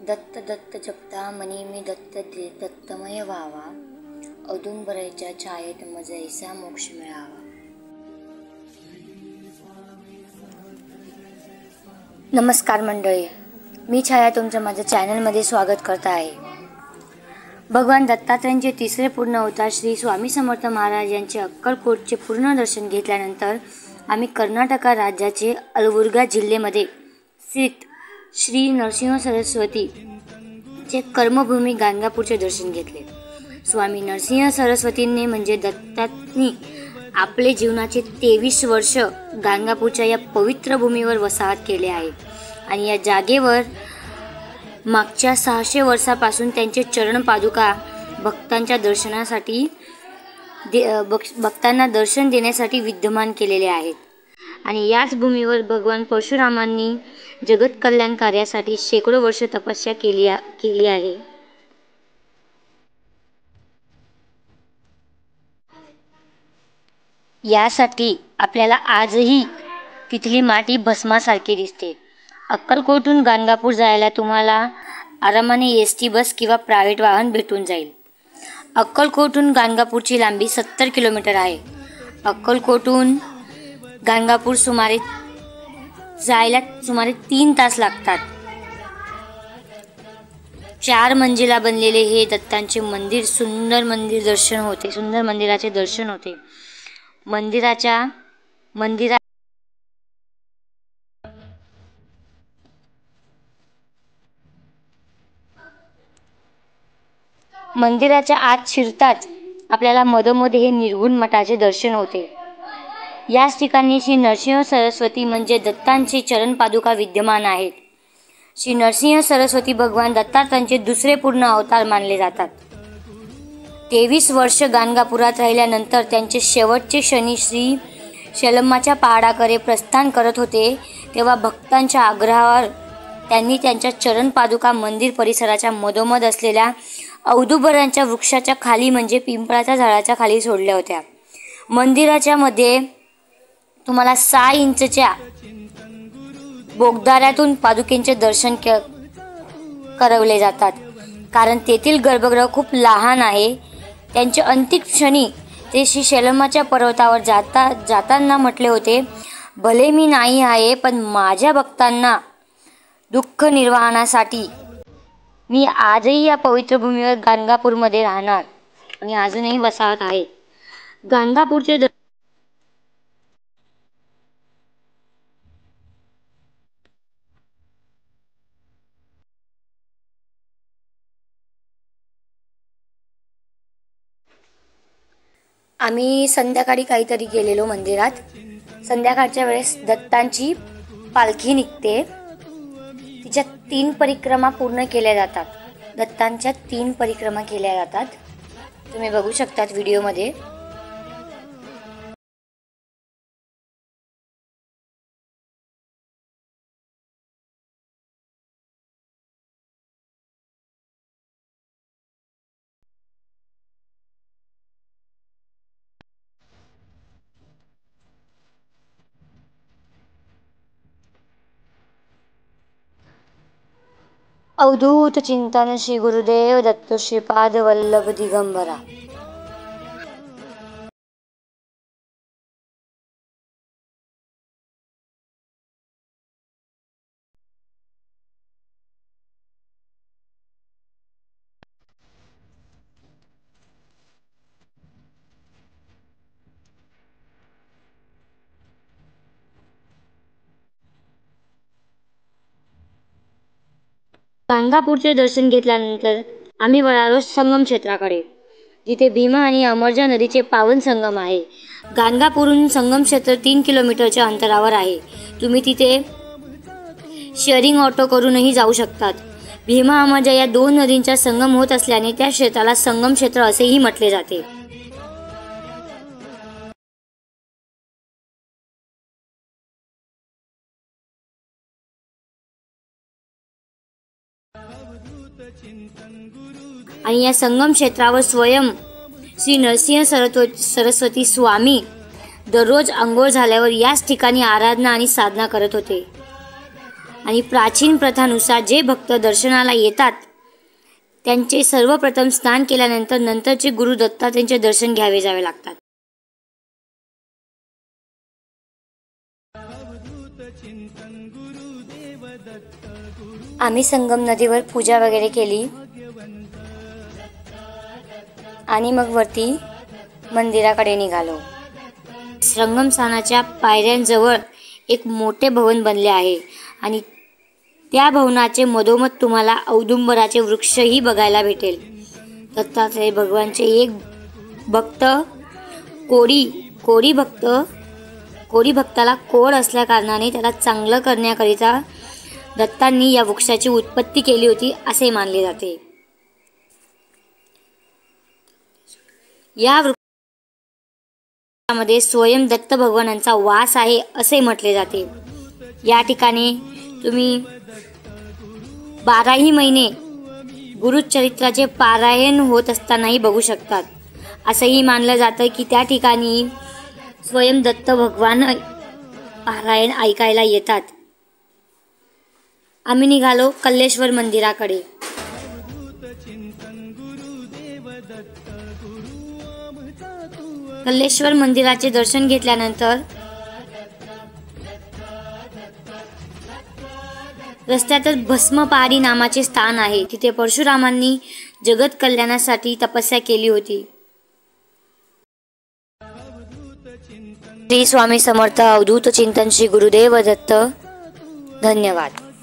दत्त दत्त जपता मनी मी दत्त दे दत्तमय व्हावा, औदुंबराच्या छायेत मजैसा मोक्ष मिळावा. नमस्कार मंडळी, मी छाया तुमचं माझ्या चॅनलमध्ये स्वागत करत आहे. भगवान दत्तात्रयांचे तिसरे पूर्ण अवतार श्री स्वामी समर्थ महाराज यांचे अक्कलकोटचे पूर्ण दर्शन घेतल्यानंतर आम्ही कर्नाटक राज्याचे अलबुर्गा जिल्ह्यामध्ये स्थित श्री नरसिंह सरस्वती चे कर्मभूमी गाणगापूरचे दर्शन घेतले. स्वामी नरसिंह सरस्वतींनी म्हणजे दत्तांनी आपले जीवनाचे 23 वर्ष गाणगापूरच्या या पवित्र भूमीवर वसाहत केले आहे आणि या जागेवर मागच्या 600 वर्षापासून त्यांचे चरण पादुका भक्तांच्या दर्शनासाठी भक्तांना दर्शन देण्यासाठी विद्यमान केलेले आहेत. आणि याच भूमीवर भगवान परशुरामांनी जगत कल्याण कार्यासाठी शेकडो वर्ष तपस्या केली आहे. यासाठी आपल्याला आजही तिथली माती भस्मासारखी दिसते. अक्कलकोटहून गाणगापूर जायला तुम्हाला आरामाने एसटी बस किंवा प्रायव्हेट वाहन भेटून जाईल. अक्कलकोटहून गाणगापूरची लांबी 70 किलोमीटर आहे. अक्कलकोटहून गाणगापूर जायला सुमारे 3 तास लागतात. 4 मंजिला बनलेले हे दत्तांचे मंदिर सुंदर मंदिराचे दर्शन होते. मंदिराच्या आत शिरताच आपल्याला मधोमध हे निर्गुण मठाचे दर्शन होते. याच ठिकाणी श्री नरसिंह सरस्वती म्हणजे दत्तांचे चरण पादुका विद्यमान आहेत. श्री नरसिंह सरस्वती भगवान दत्तात्रयांचे दुसरे पूर्ण अवतार मानले जातात. 23 वर्ष गाणगापुरात राहिल्यानंतर त्यांचे शेवटचे क्षणी श्री शैलमाच्या पहाडाकडे प्रस्थान करत होते तेव्हा भक्तांच्या आग्रहावर त्यांनी त्यांच्या चरण पादुका मंदिर परिसराच्या मधोमध असलेल्या औदुंबराच्या वृक्षाच्या खाली म्हणजे पिंपळाच्या झाडाच्या खाली सोडल्या होत्या. मंदिराच्या मध्ये तुम्हाला 6 इंचच्या बोगद्यातून पादुकेचे दर्शन करवले जातात, कारण तेथील गर्भगृह खूप लहान आहे. त्यांच्या अंतिम क्षणी ते श्री शैलमाच्या पर्वतावर जाताना म्हटले होते, भले मी नाही आहे पण माझ्या भक्तांना दुःख निर्वाहनासाठी मी आजही या पवित्र भूमीवर गाणगापूरमध्ये राहणार आणि अजूनही वसाहत आहे. गाणगापूरचे आम्ही संध्याकाळी काहीतरी गेलेलो मंदिरात. संध्याकाळच्या वेळेस दत्तांची पालखी निघते. तिच्या 3 परिक्रमा पूर्ण केल्या जातात. दत्तांच्या 3 परिक्रमा केल्या जातात. तुम्ही बघू शकतात व्हिडिओमध्ये. अवधूत चिंतन श्री गुरुदेव दत्त श्रीपाद वल्लभ दिगंबरा. गाणगापूरचे दर्शन घेतल्यानंतर आम्ही वळालो संगम क्षेत्राकडे, जिथे भीमा आणि अमरजा नदीचे पावन संगम आहे. गाणगापूरहून संगम क्षेत्र 3 किलोमीटरच्या अंतरावर आहे. तुम्ही तिथे शेअरिंग ऑटो करूनही जाऊ शकतात. भीमा अमरजा या 2 नदींचा संगम होत असल्याने त्या क्षेत्राला संगम क्षेत्र असेही म्हटले जाते. आणि या संगम क्षेत्रावर स्वयं श्री नरसिंह सरस्वती स्वामी दररोज अंघोळ झाल्यावर याच ठिकाणी आराधना आणि साधना करत होते. आणि प्राचीन प्रथानुसार जे भक्त दर्शनाला येतात त्यांचे सर्वप्रथम स्नान केल्यानंतर नंतरचे गुरु दत्तात्रेयांचे दर्शन घ्यावे जावे लागतात. आम्ही संगम नदीवर पूजा वगैरे केली आणि मग वरती मंदिराकडे निघालो. संगम स्नानाच्या पायऱ्यांजवळ एक मोठे भवन बनले आहे आणि त्या भवनाचे मधोमध तुम्हाला औदुंबराचे वृक्षही बघायला भेटेल. दत्तात्रेय भगवानचे एक भक्त कोडी भक्ताला कोड असल्या कारणाने त्याला चांगलं करण्याकरिता दत्तांनी या वृक्षाची उत्पत्ती केली होती असे मानले जाते. या वृक्षामध्ये स्वयं दत्त भगवानांचा वास आहे असे म्हटले जाते. या ठिकाणी तुम्ही 12ही महिने गुरुचरित्राचे पारायण होत असतानाही बघू शकतात. असंही मानलं जातं की त्या ठिकाणी स्वयं दत्त भगवान पारायण ऐकायला येतात. आम्ही निघालो कल्लेश्वर मंदिराकडे. कल्लेश्वर मंदिराचे दर्शन घेतल्यानंतर रस्त्यातच भस्मपहारी नामाचे स्थान आहे. तिथे परशुरामांनी जगत कल्याणासाठी तपस्या केली होती. श्री स्वामी समर्थ. अवधूत चिंतन. श्री गुरुदेव दत्त. धन्यवाद.